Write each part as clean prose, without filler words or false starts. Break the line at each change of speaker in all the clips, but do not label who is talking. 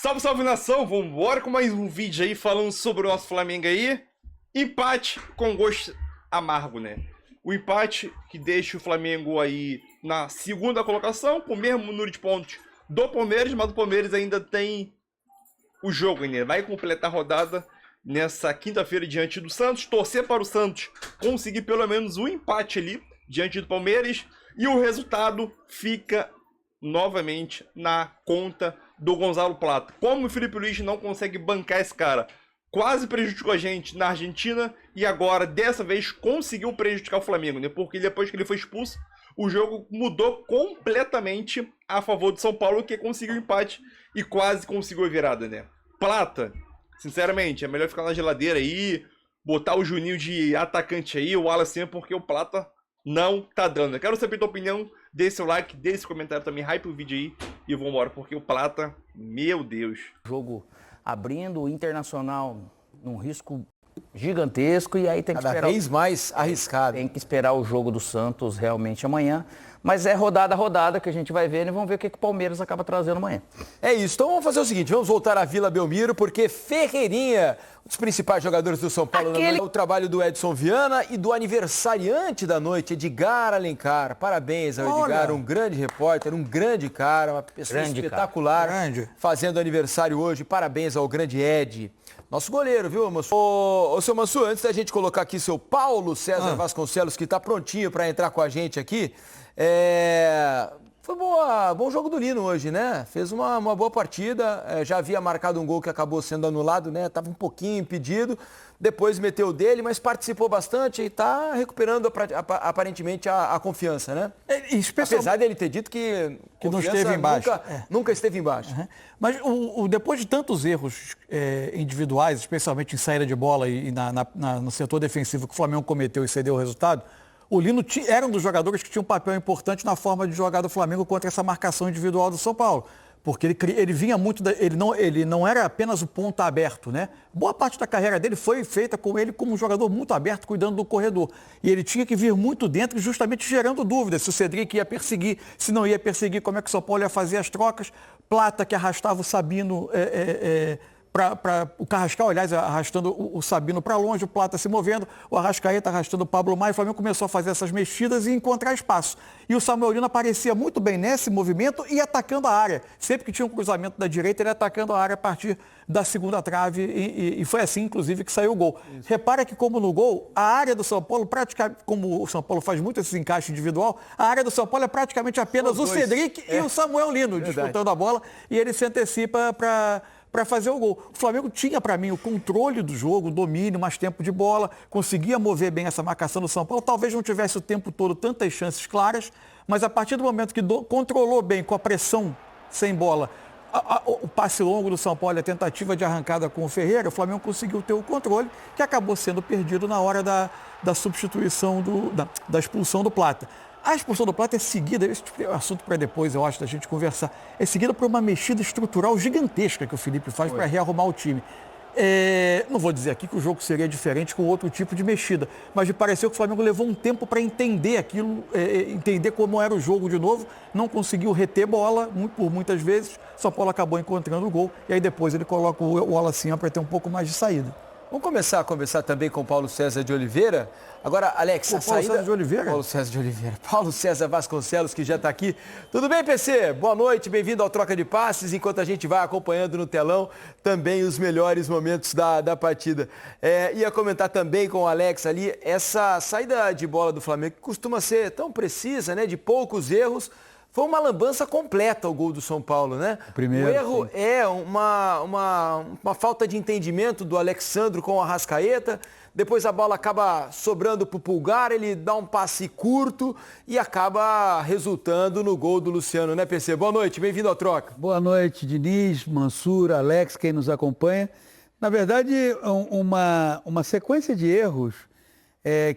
Salve, salve nação, vambora com mais um vídeo aí falando sobre o nosso Flamengo aí. Empate com gosto amargo, né? O empate que deixa o Flamengo aí na segunda colocação, com o mesmo número de pontos do Palmeiras, mas o Palmeiras ainda tem o jogo ainda. Vai completar a rodada nessa quinta-feira diante do Santos, torcer para o Santos conseguir pelo menos um empate ali diante do Palmeiras e o resultado fica novamente na conta do Gonzalo Plata. Como o Felipe Luiz não consegue bancar esse cara, quase prejudicou a gente na Argentina e agora, dessa vez, conseguiu prejudicar o Flamengo, né? Porque depois que ele foi expulso, o jogo mudou completamente a favor do São Paulo, que conseguiu o empate e quase conseguiu a virada, né? Plata, sinceramente, é melhor ficar na geladeira aí, botar o Juninho de atacante aí, o Wallace, porque o Plata não tá dando. Eu quero saber a tua opinião, deixe seu like, deixe seu comentário também, hype o vídeo aí e vambora, porque o Plata, meu Deus.
Jogo abrindo, o Internacional num risco gigantesco e aí tem que
Cada
esperar.
vez mais arriscado.
Tem que esperar o jogo do Santos realmente amanhã. Mas é rodada a rodada que a gente vai ver e vamos ver o que o Palmeiras acaba trazendo amanhã.
É isso, então vamos fazer o seguinte, vamos voltar à Vila Belmiro, porque Ferreirinha, um dos principais jogadores do São Paulo, o trabalho do Edson Viana e do aniversariante da noite, Edgar Alencar. Parabéns ao Edgar, um grande repórter, um grande cara, uma pessoa espetacular, fazendo aniversário hoje. Parabéns ao grande Ed. Nosso goleiro, viu, Mansu? Ô, seu Mansu, antes da gente colocar aqui seu Paulo César Vasconcelos, que está prontinho para entrar com a gente aqui, foi bom jogo do Lino hoje, né? Fez uma boa partida, já havia marcado um gol que acabou sendo anulado, né? Tava um pouquinho impedido, depois meteu o dele, mas participou bastante e tá recuperando aparentemente a confiança, né? Apesar dele ter dito que
não esteve embaixo.
Nunca esteve embaixo.
Mas depois de tantos erros individuais, especialmente em saída de bola e no setor defensivo que o Flamengo cometeu e cedeu o resultado, o Lino era um dos jogadores que tinha um papel importante na forma de jogar do Flamengo contra essa marcação individual do São Paulo. Porque ele vinha muito, ele não era apenas o ponta aberto, né? Boa parte da carreira dele foi feita com ele como um jogador muito aberto, cuidando do corredor. E ele tinha que vir muito dentro, justamente gerando dúvidas se o Cedric ia perseguir, se não ia perseguir, como é que o São Paulo ia fazer as trocas. Plata que arrastava o Sabino para o Carrascal, aliás, arrastando o Sabino para longe, o Plata se movendo, o Arrascaeta arrastando o Pablo Maia, o Flamengo começou a fazer essas mexidas e encontrar espaço. E o Samuel Lino aparecia muito bem nesse movimento e atacando a área. Sempre que tinha um cruzamento da direita, ele atacando a área a partir da segunda trave e foi assim, inclusive, que saiu o gol. Isso. Repara que, como no gol, a área do São Paulo, praticamente, como o São Paulo faz muito esse encaixe individual, a área do São Paulo é praticamente apenas o Cedric e o Samuel Lino disputando a bola e ele se antecipa para fazer o gol. O Flamengo tinha, para mim, o controle do jogo, o domínio, mais tempo de bola, conseguia mover bem essa marcação do São Paulo. Talvez não tivesse o tempo todo tantas chances claras, mas a partir do momento que controlou bem com a pressão sem bola, o passe longo do São Paulo, a tentativa de arrancada com o Ferreira, o Flamengo conseguiu ter o controle, que acabou sendo perdido na hora da substituição, da expulsão do Plata. A expulsão do Plata é seguida, esse é um assunto para depois, eu acho, da gente conversar, é seguida por uma mexida estrutural gigantesca que o Felipe faz para rearrumar o time. Não vou dizer aqui que o jogo seria diferente com outro tipo de mexida, mas me pareceu que o Flamengo levou um tempo para entender aquilo, entender como era o jogo de novo, não conseguiu reter bola por muitas vezes, São Paulo acabou encontrando o gol e aí depois ele coloca o Wallace para ter um pouco mais de saída.
Vamos começar a conversar também com Paulo César de Oliveira. Agora, Alex,
Paulo César de Oliveira?
Paulo César de Oliveira. Paulo César Vasconcelos, que já está aqui. Tudo bem, PC? Boa noite, bem-vindo ao Troca de Passes, enquanto a gente vai acompanhando no telão também os melhores momentos da partida. Ia comentar também com o Alex ali, essa saída de bola do Flamengo, que costuma ser tão precisa, né, de poucos erros. Foi uma lambança completa o gol do São Paulo, né?
Primeiro,
o erro é uma falta de entendimento do Alexandro com o Arrascaeta. Depois a bola acaba sobrando para o Pulgar, ele dá um passe curto e acaba resultando no gol do Luciano, né, PC? Boa noite, bem-vindo ao Troca.
Boa noite, Diniz, Mansur, Alex, quem nos acompanha. Na verdade, uma sequência de erros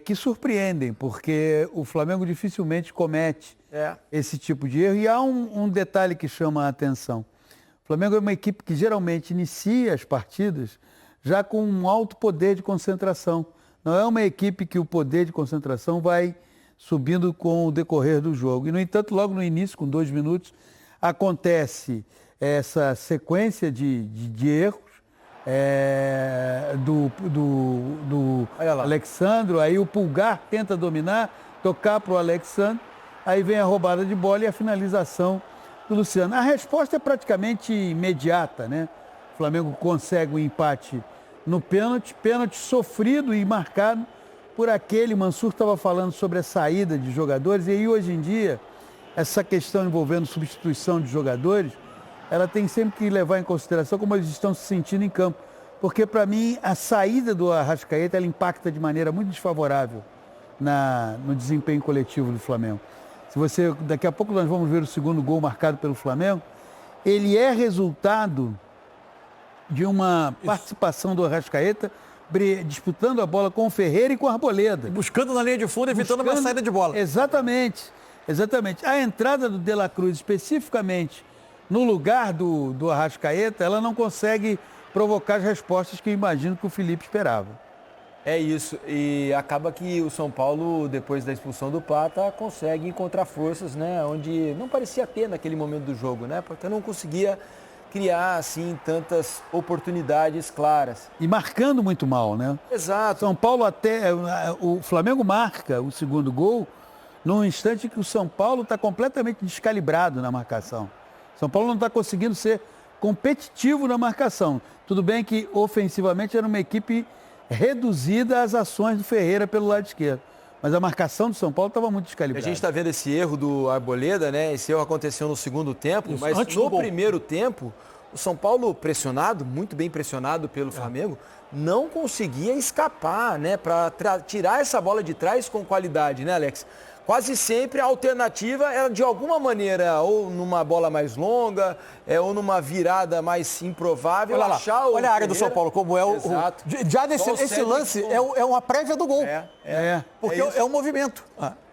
que surpreendem, porque o Flamengo dificilmente comete esse tipo de erro. E há um detalhe que chama a atenção. O Flamengo é uma equipe que geralmente inicia as partidas já com um alto poder de concentração. Não é uma equipe que o poder de concentração vai subindo com o decorrer do jogo. E, no entanto, logo no início, com 2 minutos, acontece essa sequência de erros do Alexandro, aí o Pulgar tenta dominar, tocar para o Alexandro, aí vem a roubada de bola e a finalização do Luciano. A resposta é praticamente imediata, né? O Flamengo consegue o empate no pênalti sofrido e marcado por aquele. Mansur estava falando sobre a saída de jogadores, e aí hoje em dia, essa questão envolvendo substituição de jogadores, ela tem sempre que levar em consideração como eles estão se sentindo em campo. Porque, para mim, a saída do Arrascaeta ela impacta de maneira muito desfavorável no desempenho coletivo do Flamengo. Daqui a pouco nós vamos ver o segundo gol marcado pelo Flamengo. Ele é resultado de uma participação do Arrascaeta disputando a bola com o Ferreira e com o Arboleda.
Buscando na linha de fundo, evitando uma saída de bola.
Exatamente. A entrada do De La Cruz, especificamente no lugar do Arrascaeta, ela não consegue provocar as respostas que eu imagino que o Felipe esperava.
É isso, e acaba que o São Paulo, depois da expulsão do Plata, consegue encontrar forças, né, onde não parecia ter naquele momento do jogo, né, porque não conseguia criar, assim, tantas oportunidades claras.
E marcando muito mal, né?
Exato.
São Paulo o Flamengo marca o segundo gol num instante que o São Paulo está completamente descalibrado na marcação. São Paulo não está conseguindo ser competitivo na marcação. Tudo bem que ofensivamente era uma equipe reduzida às ações do Ferreira pelo lado esquerdo. Mas a marcação do São Paulo estava muito descalibrada.
A gente está vendo esse erro do Arboleda, né? Esse erro aconteceu no segundo tempo, mas no primeiro tempo, o São Paulo pressionado, muito bem pressionado pelo Flamengo, não conseguia escapar, né? Para tirar essa bola de trás com qualidade, né, Alex? Quase sempre a alternativa era de alguma maneira, ou numa bola mais longa, ou numa virada mais improvável.
Olha lá, olha a área do São Paulo, como é o...
Exato.
Já esse lance é uma prévia do gol. Porque é um movimento.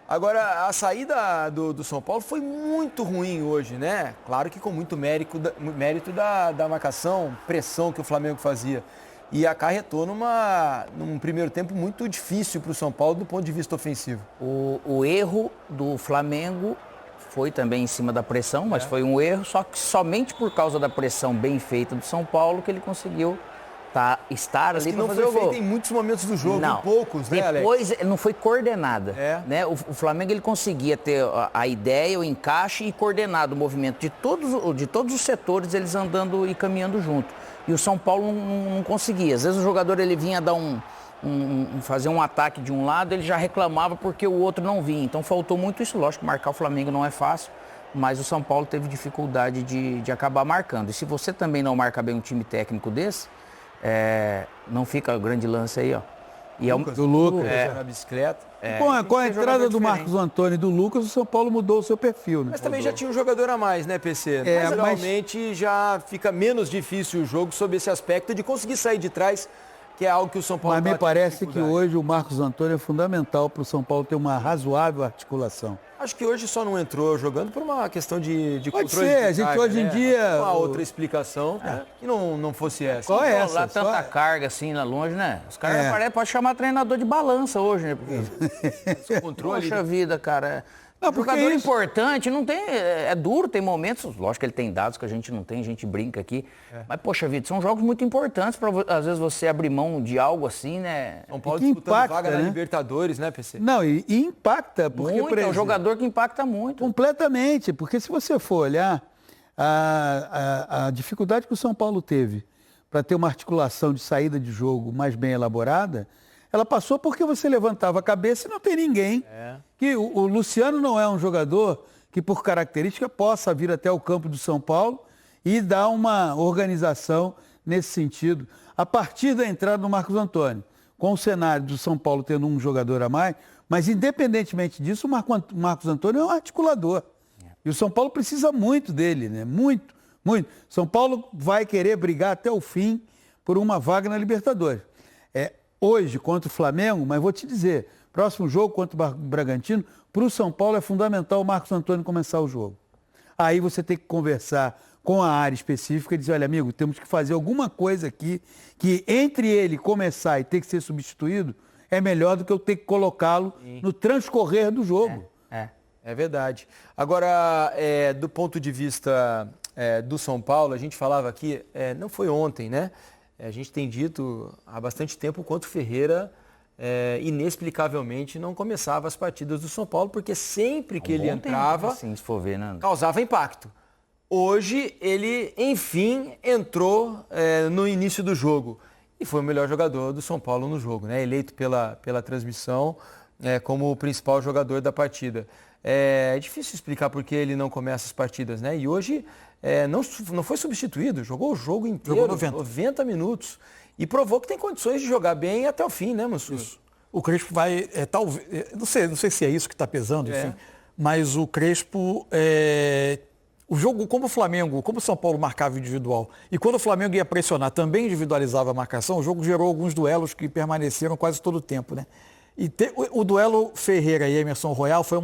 Agora, a saída do São Paulo foi muito ruim hoje, né? Claro que com muito mérito da marcação, pressão que o Flamengo fazia. E acarretou num primeiro tempo muito difícil para o São Paulo do ponto de vista ofensivo.
O erro do Flamengo foi também em cima da pressão, mas foi um erro, só que somente por causa da pressão bem feita do São Paulo que ele conseguiu estar ali para fazer o gol.
Não foi feito em muitos momentos do jogo, em poucos, né, Alex?
Depois não foi coordenada. Né? O Flamengo ele conseguia ter a ideia, o encaixe e coordenado o movimento de todos os setores, eles andando e caminhando junto. E o São Paulo não conseguia. Às vezes o jogador ele vinha dar fazer um ataque de um lado, ele já reclamava porque o outro não vinha. Então faltou muito isso. Lógico que marcar o Flamengo não é fácil, mas o São Paulo teve dificuldade de acabar marcando. E se você também não marca bem um time técnico desse, não fica grande lance aí, ó. E
do Lucas
na bicicleta.
Com a entrada do Marcos Antônio e do Lucas, o São Paulo mudou o seu perfil, né?
Mas também já tinha um jogador a mais, né, PC? Mas realmente já fica menos difícil o jogo sob esse aspecto de conseguir sair de trás, que é algo que o São Paulo...
Mas me parece que hoje o Marcos Antônio é fundamental para o São Paulo ter uma razoável articulação.
Acho que hoje só não entrou jogando por uma questão de
Pode
controle
ser,
de
a gente
carga,
hoje em dia...
Uma outra explicação que não fosse essa.
Qual é essa?
Lá tanta carga assim lá longe, né? Os caras podem chamar treinador de balança hoje, né? Porque...
controle.
Poxa vida, cara.
Não, porque
jogador importante, não tem. É duro, tem momentos. Lógico que ele tem dados que a gente não tem, a gente brinca aqui. Mas, poxa vida, são jogos muito importantes para às vezes você abrir mão de algo assim, né?
São Paulo
que
disputando
impacta,
vaga
né?
na Libertadores, né, PC?
Não, e impacta, porque,
Muito,
por exemplo,
é um jogador que impacta muito.
completamente, porque se você for olhar a dificuldade que o São Paulo teve para ter uma articulação de saída de jogo mais bem elaborada, ela passou porque você levantava a cabeça e não tem ninguém. Que o Luciano não é um jogador que, por característica, possa vir até o campo do São Paulo e dar uma organização nesse sentido. A partir da entrada do Marcos Antônio, com o cenário do São Paulo tendo um jogador a mais, mas independentemente disso, o Marcos Antônio é um articulador. E o São Paulo precisa muito dele, né? Muito, muito. São Paulo vai querer brigar até o fim por uma vaga na Libertadores. Hoje contra o Flamengo, mas vou te dizer, próximo jogo contra o Bragantino, para o São Paulo é fundamental o Marcos Antônio começar o jogo. Aí você tem que conversar com a área específica e dizer, olha, amigo, temos que fazer alguma coisa aqui que entre ele começar e ter que ser substituído é melhor do que eu ter que colocá-lo no transcorrer do jogo.
É verdade. Agora, do ponto de vista do São Paulo, a gente falava aqui, não foi ontem, né? A gente tem dito há bastante tempo o quanto o Ferreira inexplicavelmente não começava as partidas do São Paulo, porque sempre que ele entrava,
assim, se for ver, né?
causava impacto. Hoje ele, enfim, entrou no início do jogo e foi o melhor jogador do São Paulo no jogo, né? Eleito pela transmissão como o principal jogador da partida. É difícil explicar por que ele não começa as partidas, né? E hoje não foi substituído, jogou o jogo inteiro,
Jogou
90 minutos. E provou que tem condições de jogar bem até o fim, né, Mansur?
O Crespo vai, talvez, não sei se é isso que está pesando, enfim, mas o Crespo, o jogo como o Flamengo, como o São Paulo marcava individual, e quando o Flamengo ia pressionar também individualizava a marcação, o jogo gerou alguns duelos que permaneceram quase todo o tempo, né? E o duelo Ferreira e Emerson Royal foi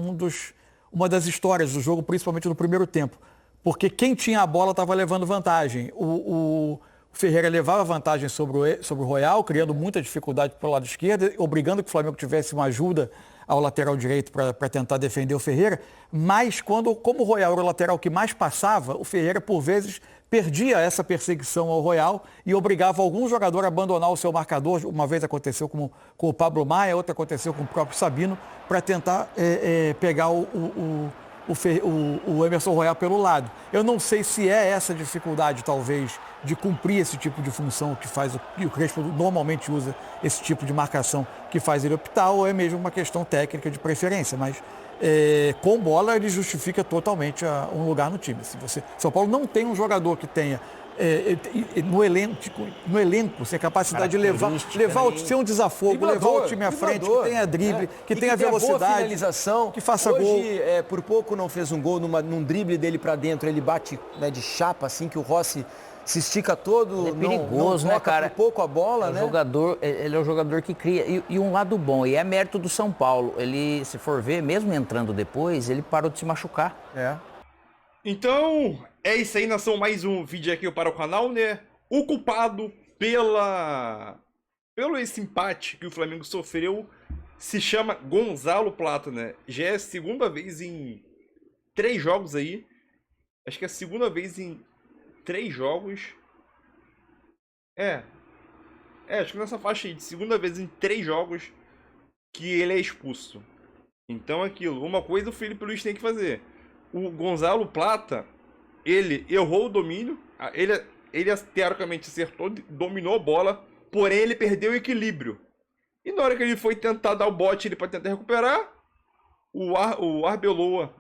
uma das histórias do jogo, principalmente no primeiro tempo, porque quem tinha a bola estava levando vantagem. O Ferreira levava vantagem sobre o Royal, criando muita dificuldade pelo lado esquerdo, obrigando que o Flamengo tivesse uma ajuda ao lateral direito para tentar defender o Ferreira, mas como o Royal era o lateral que mais passava, o Ferreira, por vezes, perdia essa perseguição ao Royal e obrigava algum jogador a abandonar o seu marcador. Uma vez aconteceu com o Pablo Maia, outra aconteceu com o próprio Sabino, para tentar pegar o Emerson Royal pelo lado. Eu não sei se é essa dificuldade, talvez, de cumprir esse tipo de função que o Crespo normalmente usa, esse tipo de marcação que faz ele optar, ou é mesmo uma questão técnica de preferência, mas com bola ele justifica totalmente um lugar no time. São Paulo não tem um jogador que tenha no elenco, sem capacidade de levar ser um desafogo, levar o time à frente, que tenha drible, que tenha velocidade,
finalização,
que faça
hoje,
gol.
Por pouco não fez um gol num drible dele para dentro, ele bate de chapa assim que o Rossi se estica todo,
é perigoso,
não
né, cara?
Por pouco a bola, né?
Ele é um jogador que cria, e um lado bom, e é mérito do São Paulo. Ele, se for ver, mesmo entrando depois, ele parou de se machucar.
Então, é isso aí, nação, mais um vídeo aqui para o canal, né? O culpado pelo esse empate que o Flamengo sofreu se chama Gonzalo Plata, né? Já é a segunda vez em 3 jogos aí. Acho que é a segunda vez em 3 jogos. Acho que nessa faixa aí, de segunda vez em 3 jogos que ele é expulso. Então, aquilo, uma coisa o Felipe Luiz tem que fazer. O Gonzalo Plata, ele errou o domínio, ele teoricamente acertou, dominou a bola, porém ele perdeu o equilíbrio. E na hora que ele foi tentar dar o bote para tentar recuperar, o Arbeloa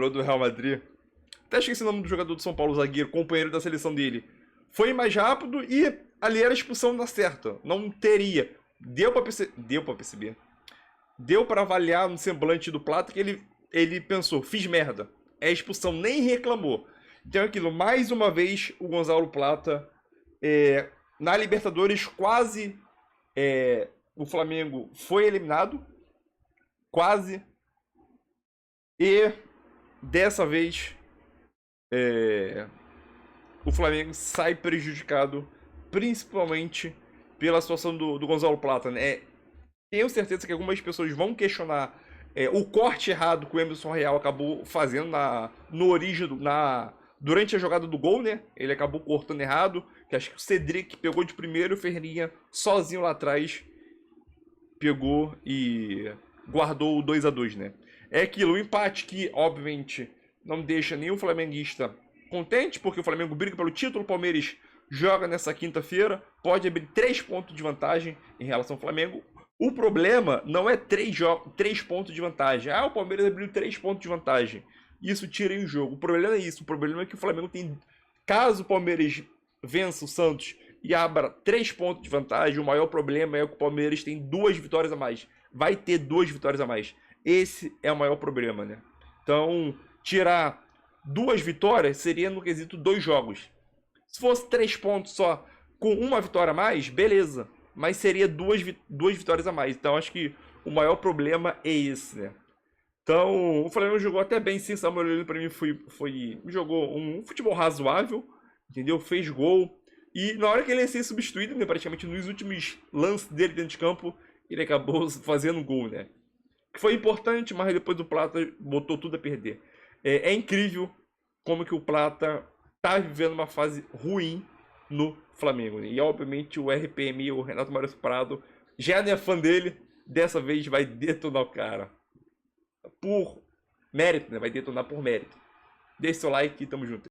do Real Madrid, até esqueci o nome do jogador do São Paulo, o zagueiro, companheiro da seleção dele, foi mais rápido e ali era a expulsão na certa, não teria. Deu para perceber. Deu para avaliar no semblante do Plata que ele pensou, fiz merda. É expulsão, nem reclamou. Então aquilo, mais uma vez, o Gonzalo Plata, na Libertadores, quase o Flamengo foi eliminado. Quase. E dessa vez, o Flamengo sai prejudicado, principalmente pela situação do Gonzalo Plata, né? Tenho certeza que algumas pessoas vão questionar o corte errado que o Emerson Royal acabou fazendo durante a jogada do gol, né? Ele acabou cortando errado, que acho que o Cedric pegou de primeiro, o Ferreirinha sozinho lá atrás pegou e guardou o 2-2, né? É aquilo, o empate que, obviamente, não deixa nenhum flamenguista contente, porque o Flamengo briga pelo título, o Palmeiras joga nessa quinta-feira, pode abrir 3 pontos de vantagem em relação ao Flamengo. O problema não é 3 pontos de vantagem. O Palmeiras abriu 3 pontos de vantagem. Isso tira aí o jogo. O problema é isso. O problema é que o Flamengo tem... Caso o Palmeiras vença o Santos e abra 3 pontos de vantagem, o maior problema é que o Palmeiras tem 2 vitórias a mais. Vai ter 2 vitórias a mais. Esse é o maior problema, né? Então, tirar 2 vitórias seria no quesito 2 jogos. Se fosse 3 pontos só com 1 vitória a mais, beleza. Mas seria 2 vitórias a mais. Então acho que o maior problema é esse, né? Então o Flamengo jogou até bem, sim. Samuel Lino para mim jogou um futebol razoável, entendeu? Fez gol. E na hora que ele ia ser substituído, né, praticamente nos últimos lances dele dentro de campo, ele acabou fazendo gol, né? Que foi importante, mas depois o Plata botou tudo a perder. É incrível como que o Plata tá vivendo uma fase ruim no Flamengo, né? E obviamente o RPM, o Renato Maurício Prado, já não é fã dele, dessa vez vai detonar o cara. Por mérito, né? Vai detonar por mérito. Deixe seu like e tamo junto.